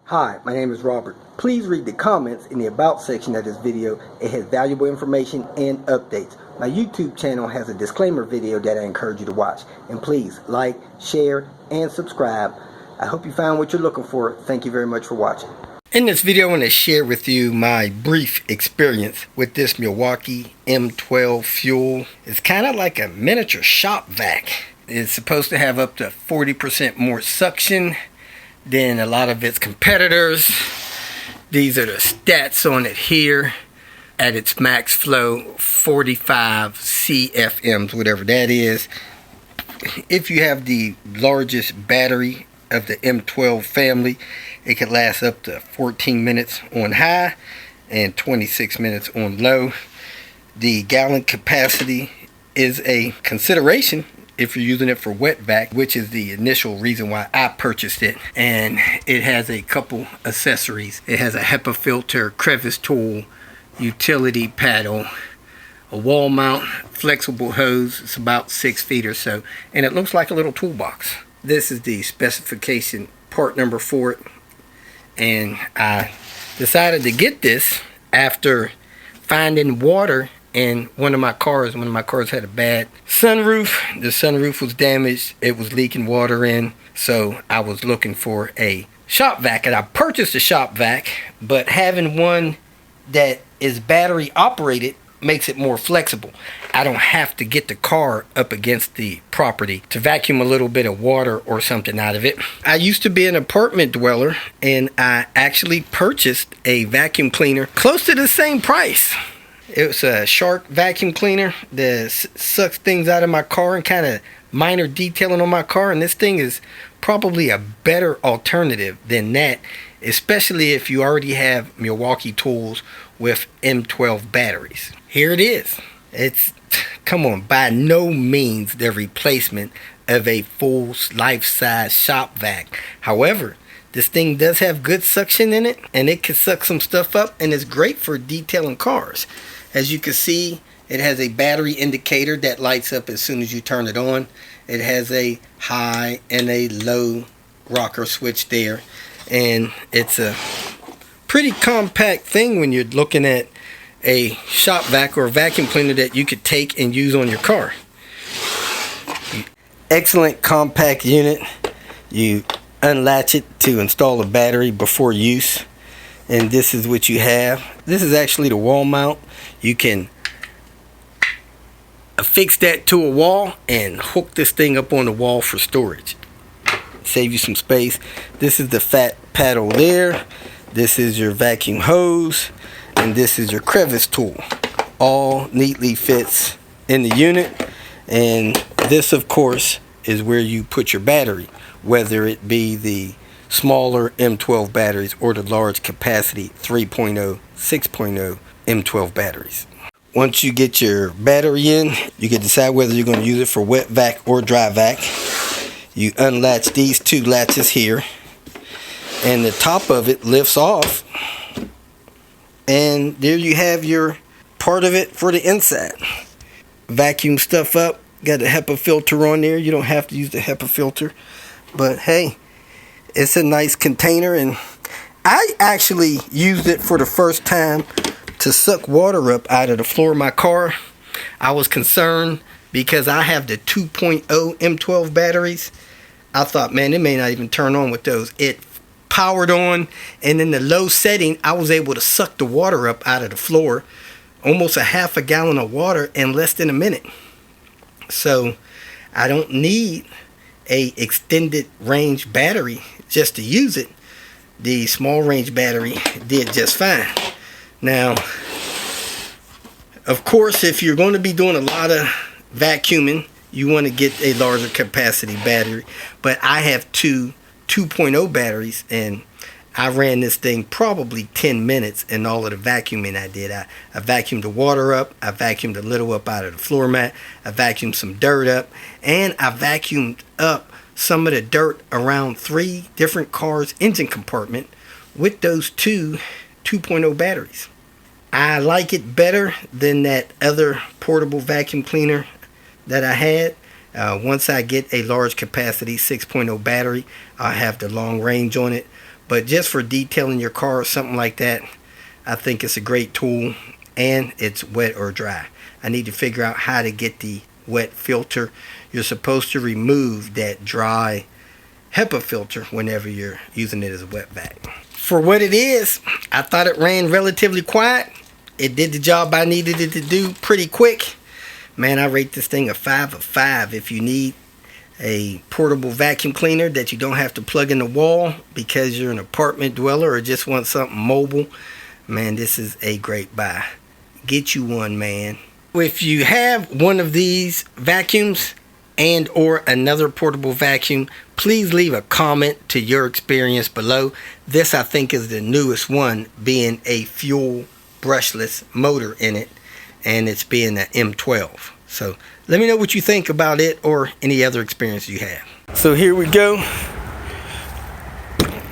Hi, my name is Robert. Please read the comments in the About section of this video. It has valuable information and updates. My YouTube channel has a disclaimer video that I encourage you to watch. And please like, share, and subscribe. I hope you found what you're looking for. Thank you very much for watching. In this video, I want to share with you my brief experience with this Milwaukee M12 Fuel. It's kind of like a miniature shop vac. It's supposed to have up to 40% more suction than a lot of its competitors. These are the stats on it here. At its max flow, 45 CFMs, whatever that is. If you have the largest battery of the M12 family, it can last up to 14 minutes on high and 26 minutes on low. The gallon capacity is a consideration if you're using it for wet vac, which is the initial reason why I purchased it. And it has a couple accessories. It has a HEPA filter, crevice tool, utility paddle, a wall mount, flexible hose. It's about 6 feet or so, and it looks like a little toolbox. This is the specification part number for it, and I decided to get this after finding water in one of my cars. One of my cars had a bad sunroof. The sunroof was damaged. It was leaking water in. So I was looking for a shop vac, and I purchased a shop vac, but having one that is battery operated makes it more flexible. I don't have to get the car up against the property to vacuum a little bit of water or something out of it. I used to be an apartment dweller, and I actually purchased a vacuum cleaner close to the same price. It was a Shark vacuum cleaner that sucks things out of my car and kind of minor detailing on my car. And this thing is probably a better alternative than that, especially if you already have Milwaukee tools with M12 batteries. Here it is. It's, come on, by no means the replacement of a full life-size shop vac. However, this thing does have good suction in it, and it can suck some stuff up, and it's great for detailing cars. As you can see, it has a battery indicator that lights up as soon as you turn it on. It has a high and a low rocker switch there, and it's a pretty compact thing when you're looking at a shop vac or a vacuum cleaner that you could take and use on your car. Excellent compact unit. You unlatch it to install a battery before use, and this is what you have. This is actually the wall mount. You can affix that to a wall and hook this thing up on the wall for storage. Save you some space. This is the fat paddle there. This is your vacuum hose, and this is your crevice tool. All neatly fits in the unit, and this of course is where you put your battery, whether it be the smaller M12 batteries or the large capacity 3.0, 6.0 M12 batteries. Once you get your battery in, you can decide whether you're going to use it for wet vac or dry vac. You unlatch these two latches here, and the top of it lifts off, and there you have your part of it for the inside. Vacuum stuff up. Got the HEPA filter on there. You don't have to use the HEPA filter, but hey, it's a nice container, and I actually used it for the first time to suck water up out of the floor of my car. I was concerned because I have the 2.0 M12 batteries. I thought, man, it may not even turn on with those. It powered on, and in the low setting, I was able to suck the water up out of the floor, almost a half a gallon of water in less than a minute. So I don't need a extended range battery just to use it. The small range battery did just fine. Now, of course, if you're going to be doing a lot of vacuuming, you want to get a larger capacity battery. But I have two 2.0 batteries, and I ran this thing probably 10 minutes in all of the vacuuming I did. I vacuumed the water up, I vacuumed a little up out of the floor mat, I vacuumed some dirt up, and I vacuumed up some of the dirt around 3 different cars' engine compartment with those two 2.0 batteries. I like it better than that other portable vacuum cleaner that I had. Once I get a large capacity 6.0 battery, I'll have the long range on it. But just for detailing your car or something like that, I think it's a great tool, and it's wet or dry. I need to figure out how to get the wet filter. You're supposed to remove that dry HEPA filter whenever you're using it as a wet vac. For what it is, I thought it ran relatively quiet. It did the job I needed it to do pretty quick. Man, I rate this thing a 5 of 5. If you need a portable vacuum cleaner that you don't have to plug in the wall because you're an apartment dweller or just want something mobile, man, this is a great buy. Get you one, man. If you have one of these vacuums and or another portable vacuum, please leave a comment to your experience below. This, I think, is the newest one, being a fuel brushless motor in it, and it's being an M12. So let me know what you think about it or any other experience you have. So here we go.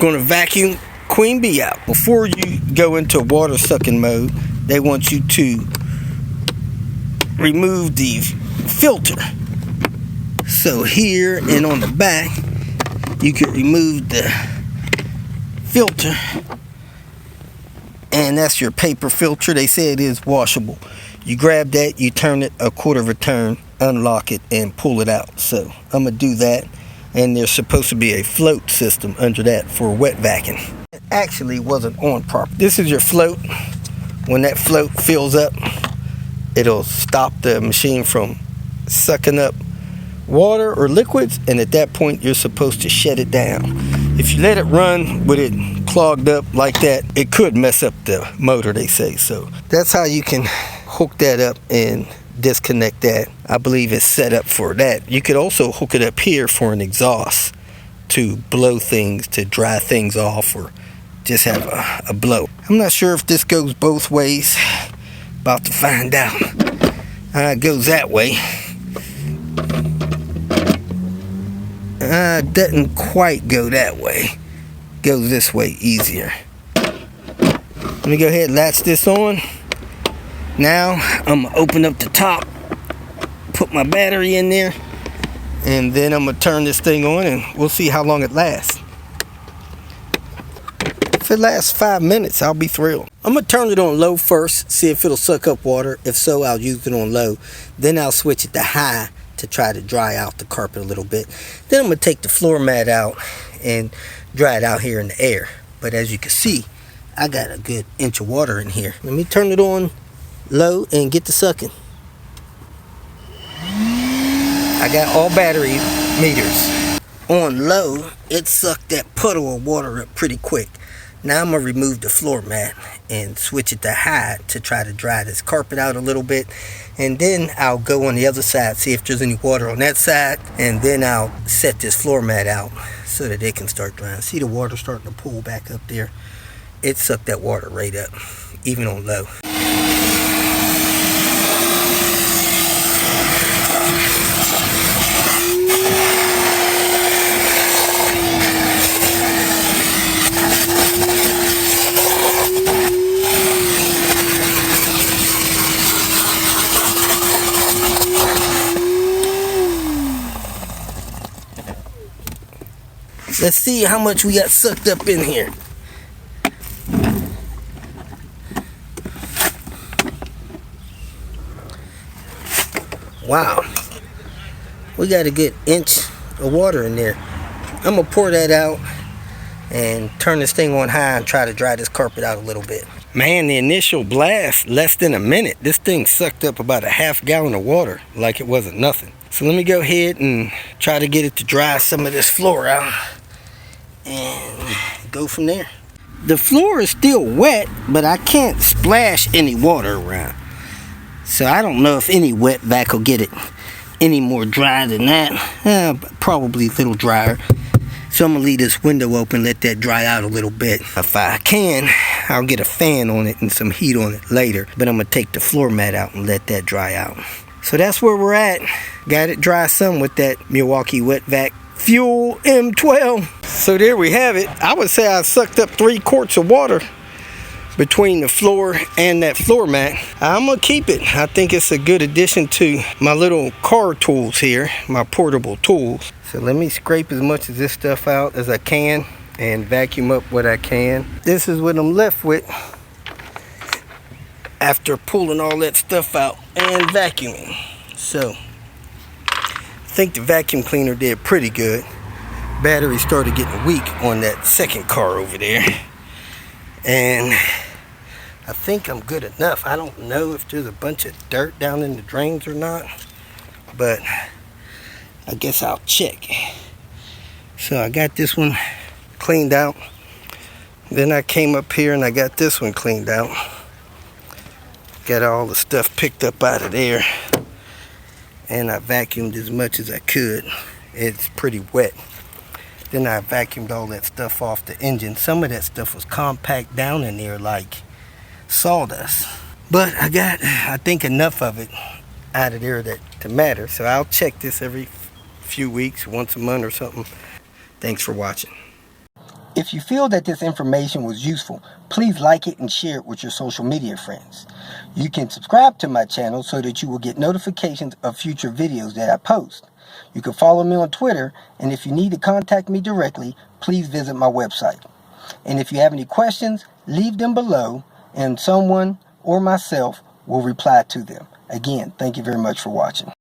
Gonna vacuum Queen Bee out. Before you go into water sucking mode, they want you to remove the filter. So here and on the back, you can remove the filter, and that's your paper filter. They say it is washable. You grab that, you turn it a quarter of a turn, unlock it, and pull it out. So I'm gonna do that, and there's supposed to be a float system under that for wet vacuum. It actually wasn't on properly. This is your float. When that float fills up, it'll stop the machine from sucking up water or liquids, and at that point you're supposed to shut it down. If you let it run with it clogged up like that, it could mess up the motor, they say. So that's how you can hook that up and disconnect that. I believe it's set up for that. You could also hook it up here for an exhaust to blow things, to dry things off, or just have a blow. I'm not sure if this goes both ways. About to find out. It goes that way. Doesn't quite go that way. Goes this way easier. Let me go ahead and latch this on. Now I'm gonna open up the top, put my battery in there, and then I'm gonna turn this thing on, and we'll see how long it lasts. If it lasts 5 minutes, I'll be thrilled. I'm gonna turn it on low first, see if it'll suck up water. If so, I'll use it on low. Then I'll switch it to high to try to dry out the carpet a little bit. Then I'm gonna take the floor mat out and dry it out here in the air. But as you can see, I got a good inch of water in here. Let me turn it on low and get to sucking. I got all battery meters. On low, it sucked that puddle of water up pretty quick. Now I'm gonna remove the floor mat and switch it to high to try to dry this carpet out a little bit. And then I'll go on the other side, see if there's any water on that side. And then I'll set this floor mat out so that it can start drying. See the water starting to pull back up there? It sucked that water right up, even on low. Let's see how much we got sucked up in here. Wow. We got a good inch of water in there. I'm gonna pour that out and turn this thing on high and try to dry this carpet out a little bit. Man, the initial blast, less than a minute. This thing sucked up about a half gallon of water like it wasn't nothing. So let me go ahead and try to get it to dry some of this floor out and go from there. The floor is still wet, but I can't splash any water around. So I don't know if any wet vac will get it any more dry than that. Probably a little drier. So I'm gonna leave this window open, let that dry out a little bit. If I can, I'll get a fan on it and some heat on it later. But I'm gonna take the floor mat out and let that dry out. So that's where we're at. Got it dry some with that Milwaukee Wet Vac Fuel M12. So there we have it. I would say I sucked up 3 quarts of water between the floor and that floor mat. I'm gonna keep it. I think it's a good addition to my little car tools here, my portable tools. So let me scrape as much of this stuff out as I can and vacuum up what I can. This is what I'm left with after pulling all that stuff out and vacuuming. So I think the vacuum cleaner did pretty good. Battery started getting weak on that second car over there, and I think I'm good enough. I don't know if there's a bunch of dirt down in the drains or not, but I guess I'll check. So I got this one cleaned out. Then I came up here and I got this one cleaned out. Got all the stuff picked up out of there, and I vacuumed as much as I could. It's pretty wet. Then I vacuumed all that stuff off the engine. Some of that stuff was compact down in there like sawdust. But I got, I think, enough of it out of there to matter. So I'll check this every few weeks, once a month or something. Thanks for watching. If you feel that this information was useful, please like it and share it with your social media friends. You can subscribe to my channel so that you will get notifications of future videos that I post. You can follow me on Twitter, and if you need to contact me directly, please visit my website. And if you have any questions, leave them below, and someone or myself will reply to them. Again, thank you very much for watching.